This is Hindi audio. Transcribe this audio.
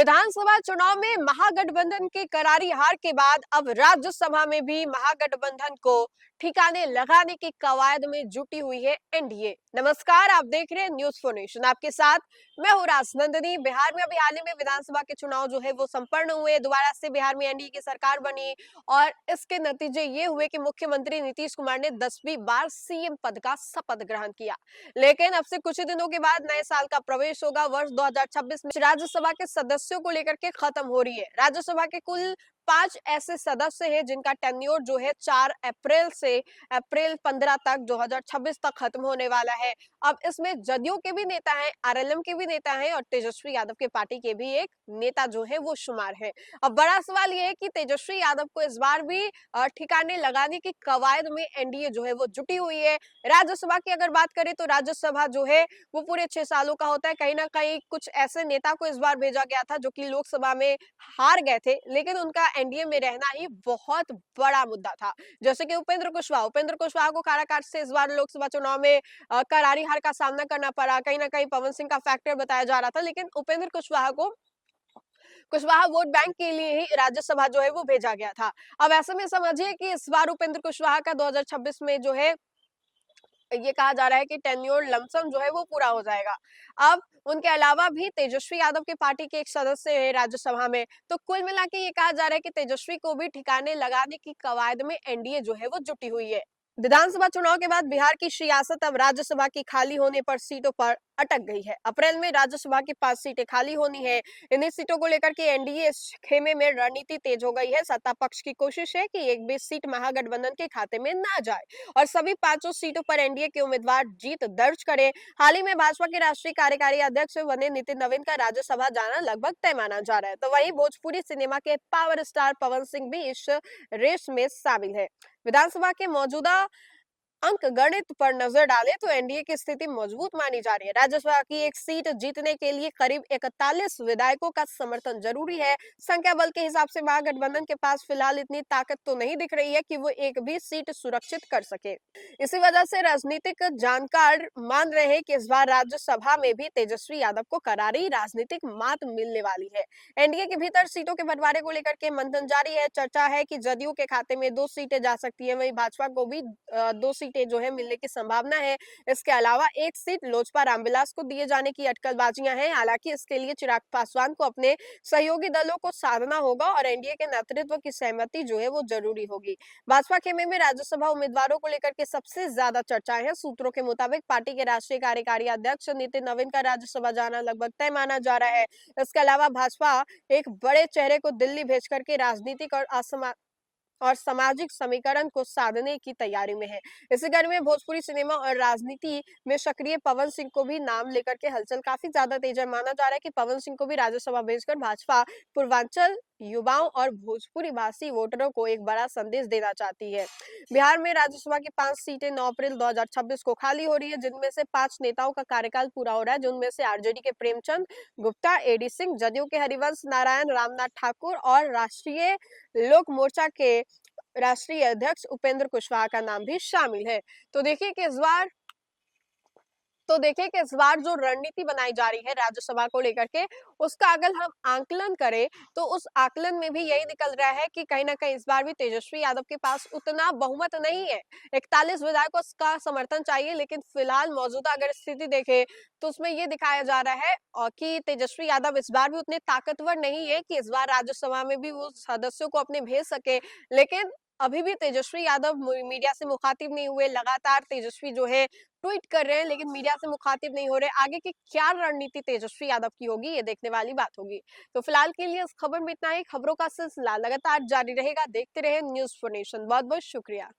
विधानसभा चुनाव में महागठबंधन की करारी हार के बाद अब राज्यसभा में भी महागठबंधन को ठिकाने लगाने की कवायद में जुटी हुई है एनडीए। नमस्कार, आप देख रहे हैं न्यूज फॉर नेशन। आपके साथ मैं हूं राजनंदिनी। बिहार में अभी हाल ही में विधानसभा के चुनाव जो है वो संपन्न हुए। दोबारा से बिहार में एनडीए की सरकार बनी और इसके नतीजे ये हुए कि मुख्यमंत्री नीतीश कुमार ने 10वीं बार सीएम पद का शपथ ग्रहण किया। लेकिन अब से कुछ ही दिनों के बाद नए साल का प्रवेश होगा। वर्ष 2026 में राज्यसभा के सदस्यों को लेकर के खत्म हो रही है। राज्यसभा के कुल 5 ऐसे सदस्य हैं जिनका टेन्योर जो है 4 अप्रैल से अप्रैल 15 तक 2026 तक खत्म होने वाला है। अब इसमें जदयू के भी नेता हैं, आरएलएम के भी नेता हैं और तेजस्वी यादव के पार्टी के भी एक नेता जो है वो शुमार है। अब बड़ा सवाल ये है कि तेजस्वी यादव को इस बार भी ठिकाने लगाने की कवायद में एनडीए जो है वो जुटी हुई है। राज्यसभा की अगर बात करें तो राज्यसभा जो है वो पूरे 6 सालों का होता है। कहीं ना कहीं कुछ ऐसे नेता को इस बार भेजा गया था जो कि लोकसभा में हार गए थे, लेकिन उनका एनडीए में रहना ही बहुत बड़ा मुद्दा था। जैसे कि उपेंद्र कुशवाहा को काराकाट से इस बार लोकसभा चुनाव में करारी हार का सामना करना पड़ा। कहीं ना कहीं पवन सिंह का फैक्टर बताया जा रहा था, लेकिन उपेंद्र कुशवाहा वोट बैंक के लिए ही राज्यसभा जो है वो भेजा गया था। अब ऐसे में समझिए कि इस बार उपेंद्र कुशवाहा का 2026 में जो है ये कहा जा रहा है कि टेन्योर लमसम जो है वो पूरा हो जाएगा। अब उनके अलावा भी तेजस्वी यादव की पार्टी के एक सदस्य है राज्यसभा में। तो कुल मिला के ये कहा जा रहा है कि तेजस्वी को भी ठिकाने लगाने की कवायद में एनडीए जो है वो जुटी हुई है। विधानसभा चुनाव के बाद बिहार की सियासत अब राज्यसभा की खाली होने पर सीटों पर अटक गई है। अप्रैल में राज्यसभा की 5 सीटें खाली होनी है। इन्हीं सीटों को लेकर के एनडीए इस खेमे में रणनीति तेज हो गई है। सत्ता पक्ष की कोशिश है कि एक भी सीट महागठबंधन के खाते में ना जाए और सभी 5 सीटों पर एनडीए के उम्मीदवार जीत दर्ज करें। हाल ही में भाजपा के राष्ट्रीय कार्यकारी अध्यक्ष बने नितिन नवीन का राज्यसभा जाना लगभग तय माना जा रहा है। तो वहीं भोजपुरी सिनेमा के पावर स्टार पवन सिंह भी इस रेस में शामिल है। विधानसभा के मौजूदा अंक गणित पर नजर डालें तो एनडीए की स्थिति मजबूत मानी जा रही है। राज्यसभा की एक सीट जीतने के लिए करीब 41 विधायकों का समर्थन जरूरी है। संख्या बल के हिसाब से महागठबंधन के पास फिलहाल इतनी ताकत तो नहीं दिख रही है कि वो एक भी सीट सुरक्षित कर सके। इसी वजह से राजनीतिक जानकार मान रहे हैं कि इस बार राज्यसभा में भी तेजस्वी यादव को करारी राजनीतिक मात मिलने वाली है। एनडीए के भीतर सीटों के बंटवारे को लेकर के मंथन जारी है। चर्चा है कि जदयू के खाते में 2 सीटें जा सकती है, वहीं भाजपा को भी 2 सीटें जो है मिलने की संभावना है। इसके अलावा एक सीट लोजपा रामविलास को दिए जाने की अटकलबाजियां हैं। हालांकि इसके लिए चिराग पासवान को अपने सहयोगी दलों को साधना होगा और एनडीए के नेतृत्व की सहमति जो है वो जरूरी होगी। भाजपा खेमे में राज्यसभा उम्मीदवारों को लेकर के सबसे ज्यादा चर्चाएं हैं। सूत्रों के मुताबिक पार्टी के राष्ट्रीय कार्यकारी अध्यक्ष नितिन नवीन का राज्यसभा जाना लगभग तय माना जा रहा है। इसके अलावा भाजपा एक बड़े चेहरे को दिल्ली भेज करके राजनीतिक और सामाजिक समीकरण को साधने की तैयारी में है। इसी कड़ी में भोजपुरी सिनेमा और राजनीति में सक्रिय पवन सिंह को भी नाम लेकर के हलचल काफी ज्यादा तेज है। माना जा रहा है कि पवन सिंह को भी राज्यसभा भेजकर भाजपा पूर्वांचल युवाओं और भोजपुरी भाषी वोटरों को एक बड़ा संदेश देना चाहती है। बिहार में राज्यसभा की 5 सीटें 9 अप्रैल 2026 को खाली हो रही है, जिनमें से 5 नेताओं का कार्यकाल पूरा हो रहा है, जिनमें से आरजेडी के प्रेमचंद गुप्ता, एडी सिंह, जदयू के हरिवंश नारायण, रामनाथ ठाकुर और राष्ट्रीय लोक मोर्चा के राष्ट्रीय अध्यक्ष उपेंद्र कुशवाहा का नाम भी शामिल है। तो देखिए कि इस बार जो रणनीति बनाई जा रही है राज्यसभा को लेकर के, उसका अगर हम आंकलन करें तो उस आकलन में भी यही निकल रहा है कि कहीं ना कहीं इस बार भी तेजस्वी यादव के पास उतना बहुमत नहीं है। 41 विधायकों का समर्थन चाहिए, लेकिन फिलहाल मौजूदा अगर स्थिति देखें तो उसमें ये दिखाया जा रहा है कि तेजस्वी यादव इस बार भी उतने ताकतवर नहीं है कि इस बार राज्यसभा में भी वो सदस्यों को अपने भेज सके। लेकिन अभी भी तेजस्वी यादव मीडिया से मुखातिब नहीं हुए। लगातार तेजस्वी जो है ट्वीट कर रहे हैं, लेकिन मीडिया से मुखातिब नहीं हो रहे। आगे की क्या रणनीति तेजस्वी यादव की होगी, ये देखने वाली बात होगी। तो फिलहाल के लिए इस खबर में इतना ही। खबरों का सिलसिला लगातार जारी रहेगा। देखते रहे न्यूज फॉर नेशन। बहुत बहुत शुक्रिया।